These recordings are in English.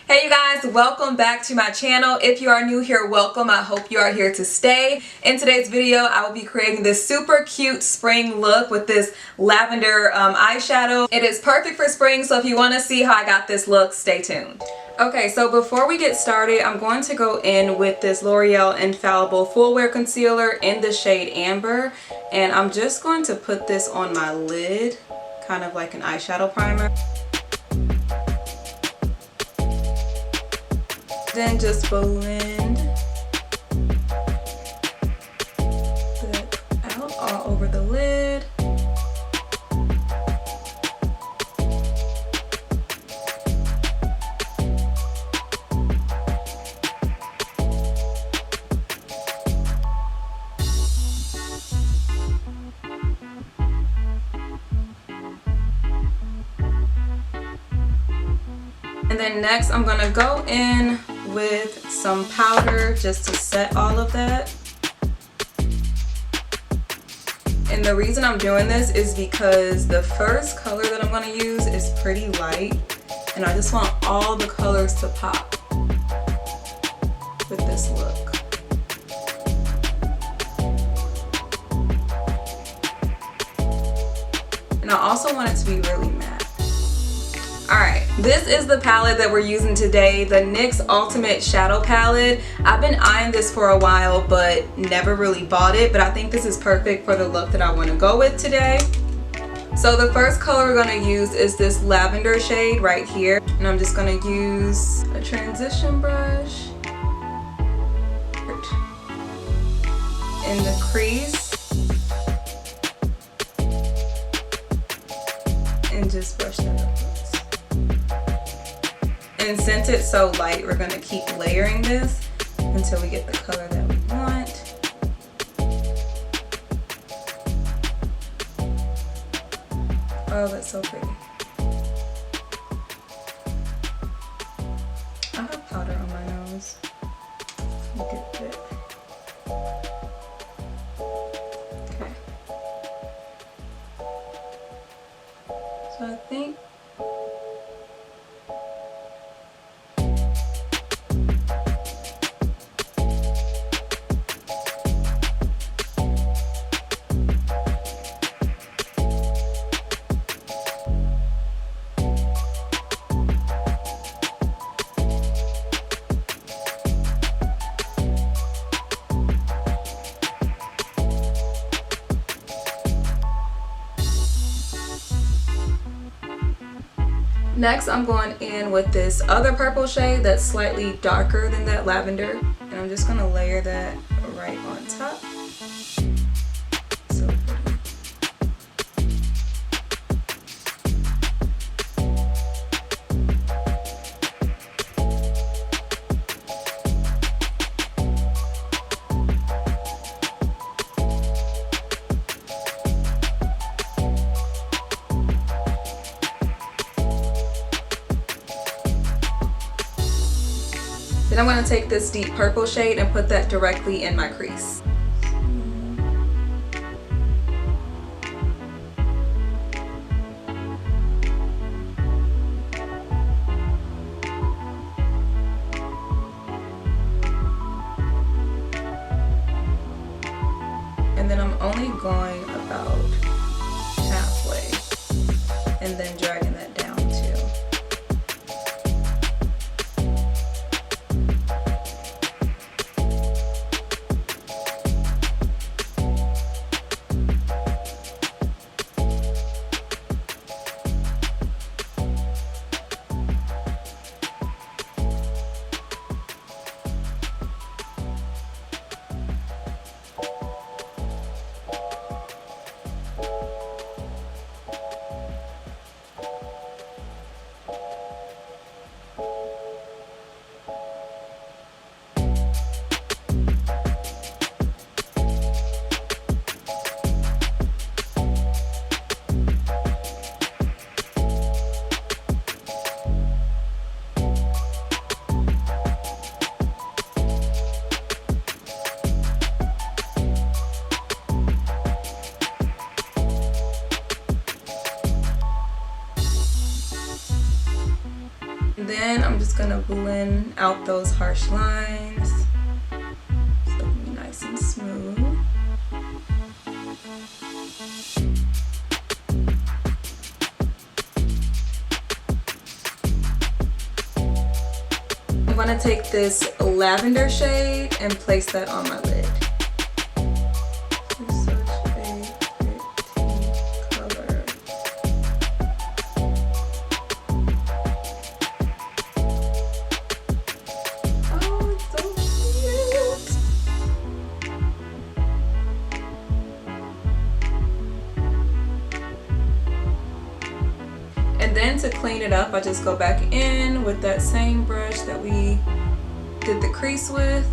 Hey you guys, welcome back to my channel. If you are new here, welcome. I hope you are here to stay. In today's video, I will be creating this super cute spring look with this lavender eyeshadow. It is perfect for spring, so if you want to see how I got this look, stay tuned. Okay, so before we get started, I'm going to go in with this L'Oreal Infallible Full Wear Concealer in the shade Amber, and I'm just going to put this on my lid, kind of like an eyeshadow primer. Then just blend that out all over the lid. And then next I'm gonna go in with some powder just to set all of that. And the reason I'm doing this is because the first color that I'm going to use is pretty light, and I just want all the colors to pop with this look. And I also want it to be really matte. Alright, this is the palette that we're using today, the NYX Ultimate Shadow Palette. I've been eyeing this for a while but never really bought it, but I think this is perfect for the look that I want to go with today. So the first color we're going to use is this lavender shade right here, and I'm just going to use a transition brush in the crease and just brush that up. And since it's so light, we're going to keep layering this until we get the color that we want. Oh, that's so pretty. I have powder on my nose. Look at that. Okay. So I think next, I'm going in with this other purple shade that's slightly darker than that lavender, and I'm just going to layer that right on top. So pretty. Then I'm going to take this deep purple shade and put that directly in my crease. And then I'm only going about halfway and then dragging that down too. of blend out those harsh lines. So it'll be nice and smooth. I'm going to take this lavender shade and place that on my lid. And then to clean it up, I just go back in with that same brush that we did the crease with,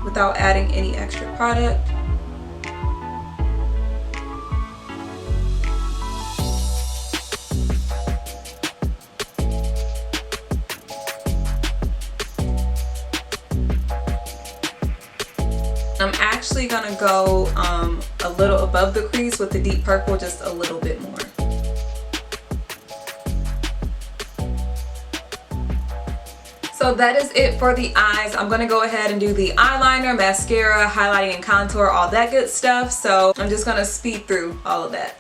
without adding any extra product. I'm actually gonna go a little above the crease with the deep purple, just a little bit more. So that is it for the eyes. I'm gonna go ahead and do the eyeliner, mascara, highlighting and contour, all that good stuff. So I'm just gonna speed through all of that.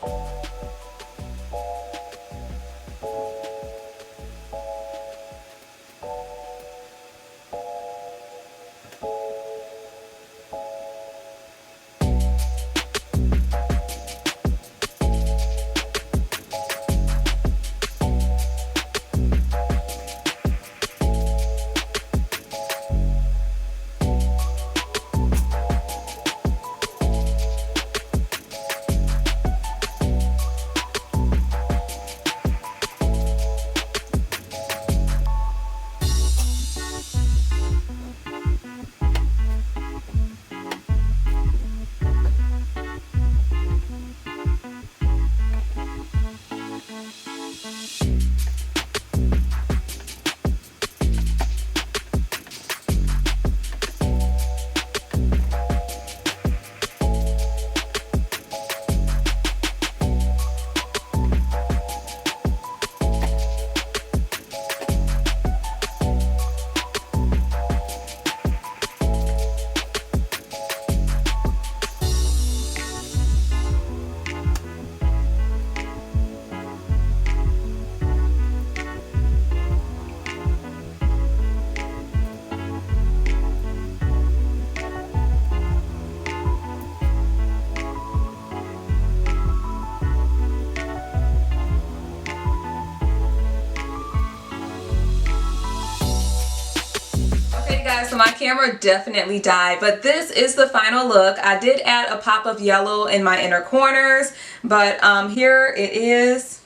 Guys, so my camera definitely died, but this is the final look. I did add a pop of yellow in my inner corners, but here it is.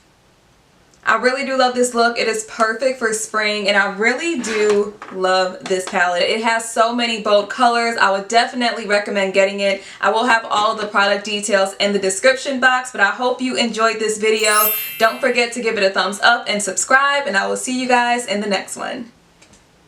I really do love this look. It is perfect for spring, and I really do love this palette. It has so many bold colors. I would definitely recommend getting it. I will have all of the product details in the description box, but I hope you enjoyed this video. Don't forget to give it a thumbs up and subscribe, and I will see you guys in the next one.